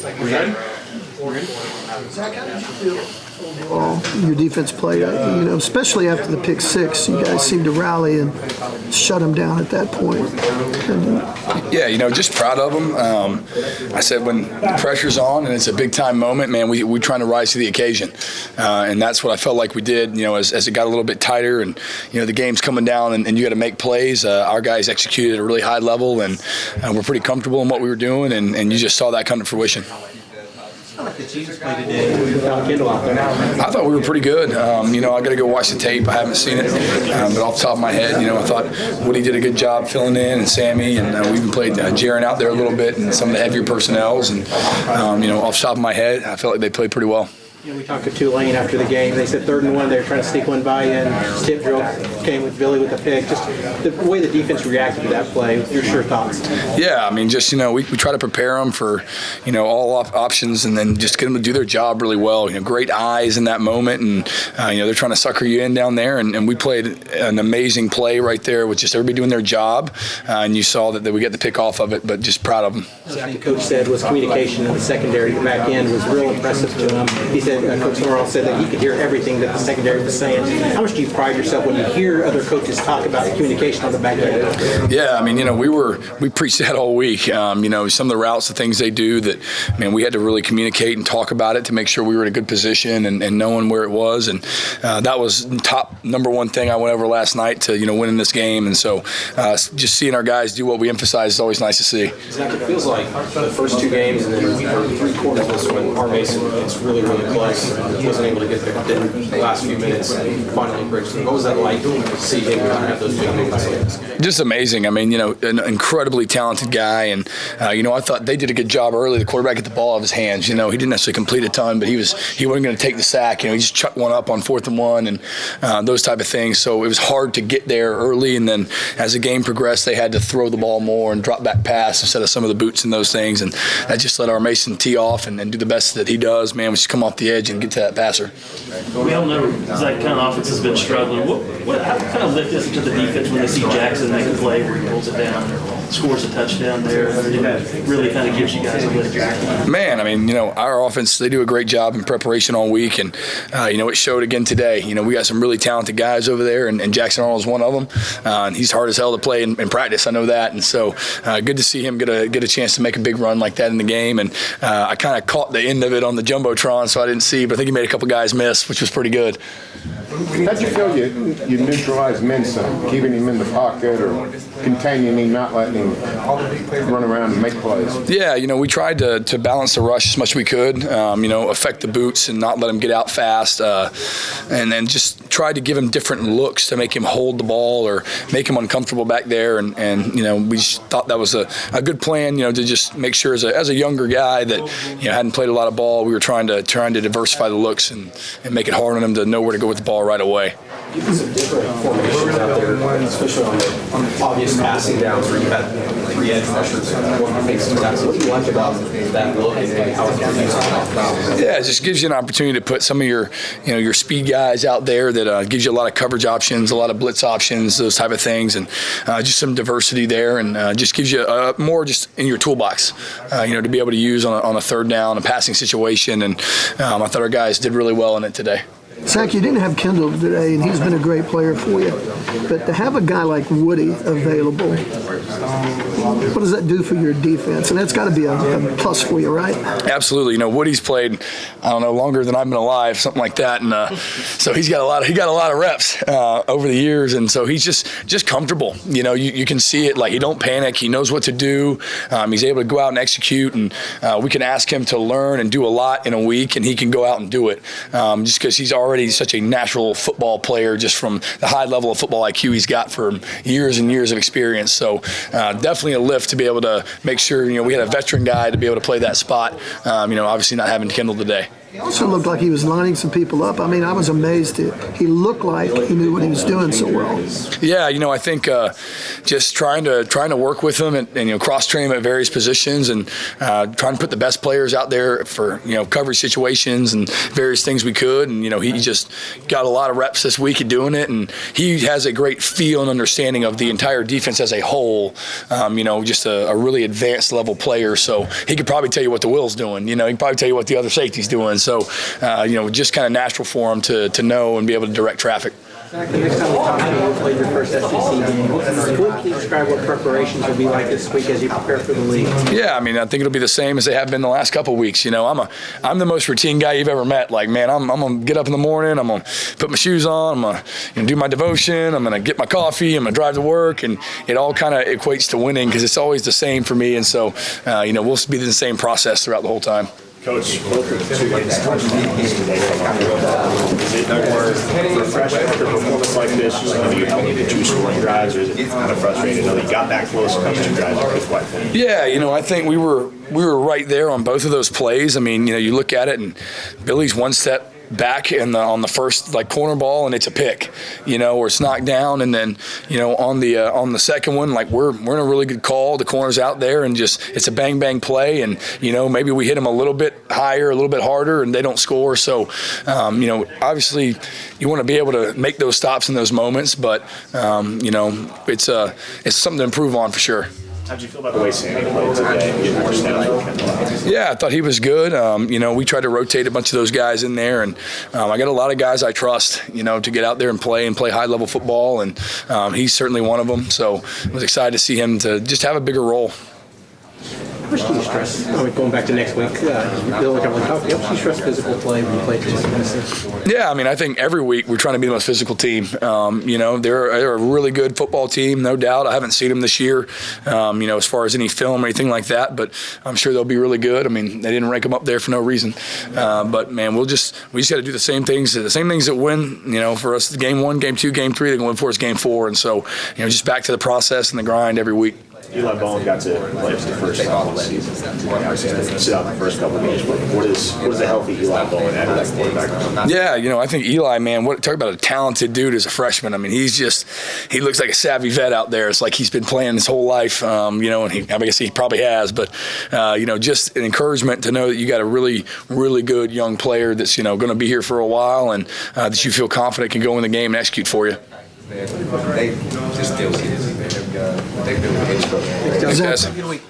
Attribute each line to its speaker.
Speaker 1: Zach, how did you feel your defense played? Especially after the pick six, you guys seemed to rally and shut them down at that point.
Speaker 2: Yeah, just proud of them. I said when the pressure's on and it's a big-time moment, man, we're trying to rise to the occasion. And that's what I felt like we did, as it got a little bit tighter and, the game's coming down and you got to make plays. Our guys executed at a really high level and we're pretty comfortable in what we were doing, and you just saw that come to fruition.
Speaker 3: I
Speaker 2: thought we were pretty good. I got to go watch the tape. I haven't seen it, but off the top of my head, I thought Woody did a good job filling in, and Sammy, and we even played Jaron out there a little bit, and some of the heavier personnels. And off the top of my head, I felt like they played pretty well.
Speaker 3: We talked to Tulane after the game. They said 3rd and 1. They were trying to sneak one by in. Tip drill came with Billy with the pick. Just the way the defense reacted to that play. Your sure thoughts?
Speaker 2: Yeah, we try to prepare them for all options, and then just get them to do their job really well. Great eyes in that moment, and they're trying to sucker you in down there. And we played an amazing play right there with just everybody doing their job. And you saw that we get the pick off of it, but just proud of them.
Speaker 3: Something Coach said was communication in the secondary back end was real impressive to him. He said. Coach Norrell said that he could hear everything that the secondary was saying. How much do you pride yourself when you hear other coaches talk about the communication on the back end?
Speaker 2: Yeah, we preached that all week. Some of the routes, the things they do that, we had to really communicate and talk about it to make sure we were in a good position and knowing where it was. And that was top number one thing I went over last night to, winning this game. And so just seeing our guys do what we emphasize is always nice to see.
Speaker 4: Zach, it feels like the first 2 games and then 3 quarters of this when R. Mason gets really, really close. Wasn't able to get there in the last few minutes and finally bridged. What was that like to see him have those big moments?
Speaker 2: Just amazing. An incredibly talented guy, and I thought they did a good job early. The quarterback got the ball out of his hands. He didn't necessarily complete a ton, but he wasn't going to take the sack. He just chucked one up on 4th and 1 and those type of things. So it was hard to get there early, and then as the game progressed, they had to throw the ball more and drop back pass instead of some of the boots and those things, and that just let our Mason tee off and do the best that he does. Man, we just come off the edge and get to that passer.
Speaker 5: We all know that kind of offense has been struggling. How kind of lift is it to the defense when they see Jackson make a play where he pulls it down, scores a touchdown there? It really kind of gives you guys a lift.
Speaker 2: Man, our offense, they do a great job in preparation all week, and it showed again today. We got some really talented guys over there, and Jackson Arnold is one of them. And he's hard as hell to play in practice. I know that, and so good to see him get a chance to make a big run like that in the game. And I kind of caught the end of it on the jumbotron, so I didn't see, but I think he made a couple guys miss, which was pretty good.
Speaker 6: How'd you feel you neutralized Minson, keeping him in the pocket or containing him, not letting him run around and make plays?
Speaker 2: Yeah, we tried to balance the rush as much as we could, affect the boots and not let him get out fast, and then just tried to give him different looks to make him hold the ball or make him uncomfortable back there, and we just thought that was a good plan, to just make sure as a younger guy that hadn't played a lot of ball, we were trying to diversify the looks and make it hard on him to know where to go with the ball right away.
Speaker 4: You've got some different formations out there, especially on the obvious passing downs where you've had 3 edge rushers and make some tackles. What do you like about that look and how it can be used?
Speaker 2: Yeah, it just gives you an opportunity to put some of your speed guys out there that gives you a lot of coverage options, a lot of blitz options, those type of things, and just some diversity there, and just gives you more just in your toolbox, to be able to use on a 3rd down, a passing situation, and I thought our guys did really well in it today.
Speaker 1: Zach, you didn't have Kendall today, and he's been a great player for you. But to have a guy like Woody available, what does that do for your defense? And that's got to be a plus for you, right?
Speaker 2: Absolutely. Woody's played, longer than I've been alive, something like that, and so he got a lot of reps over the years, and so he's just comfortable. You can see it. Like, he don't panic. He knows what to do. He's able to go out and execute, and we can ask him to learn and do a lot in a week, and he can go out and do it. Just because he's already such a natural football player, just from the high level of football IQ he's got for years and years of experience. So definitely a lift to be able to make sure we had a veteran guy to be able to play that spot. Obviously not having Kendall today.
Speaker 1: He also looked like he was lining some people up. I mean, I was amazed. He looked like he knew what he was doing so well.
Speaker 2: Yeah, I think just trying to work with him and cross train him at various positions and trying to put the best players out there for coverage situations and various things we could. And he just got a lot of reps this week at doing it, and he has a great feel and understanding of the entire defense as a whole. Just a really advanced level player. So he could probably tell you what the Will's doing. He can probably tell you what the other safety's doing. So, just kind of natural for him to know and be able to direct traffic.
Speaker 3: Zach, the next time we talk to you, you played your first SEC game. Can you describe what preparations will be like this week as you prepare for the league?
Speaker 2: Yeah, I think it'll be the same as they have been the last couple of weeks. I'm the most routine guy you've ever met. Like, man, I'm gonna get up in the morning, I'm gonna put my shoes on, I'm gonna do my devotion, I'm gonna get my coffee, I'm gonna drive to work, and it all kind of equates to winning because it's always the same for me. And so, we'll be in the same process throughout the whole time.
Speaker 7: Coach, both of the 2 games today come up. Is it more refreshing after a performance like this? You know, you held the 2 scoring drives, or is it kind of frustrating? You got that close and those 2 drives are quite fun.
Speaker 2: Yeah, I think we were right there on both of those plays. You look at it, and Billy's one step back on the first corner ball, and it's a pick, or it's knocked down, and then on the second one, we're in a really good call. The corner's out there, and just it's a bang bang play, and maybe we hit them a little bit higher, a little bit harder, and they don't score. So obviously you want to be able to make those stops in those moments, but it's something to improve on for sure.
Speaker 7: How did you feel about the way Sammy played today? Getting more snaps?
Speaker 2: Yeah, I thought he was good. We tried to rotate a bunch of those guys in there, and I got a lot of guys I trust, to get out there and play high-level football, and he's certainly one of them. So I was excited to see him to just have a bigger role.
Speaker 3: How much do you stress, going back to next week, Bill, how much do you stress physical play when you play Tennessee?
Speaker 2: Yeah, I think every week we're trying to be the most physical team. They're a really good football team, no doubt. I haven't seen them this year, as far as any film or anything like that, but I'm sure they'll be really good. They didn't rank them up there for no reason. But, man, we just got to do the same things that win, for us, game 1, game 2, game 3, they're going to win for us game 4. And so, just back to the process and the grind every week.
Speaker 7: Eli Bowen got to play for the first time all season. Sit out the first couple of games. What is a healthy Eli Bowen add to that quarterback?
Speaker 2: Yeah, I think Eli, man, talk about a talented dude as a freshman. He looks like a savvy vet out there. It's like he's been playing his whole life, and I guess he probably has. But, just an encouragement to know that you got a really, really good young player that's, going to be here for a while, and that you feel confident can go in the game and execute for you.
Speaker 8: They just still see this. They've been
Speaker 2: Thanks, guys.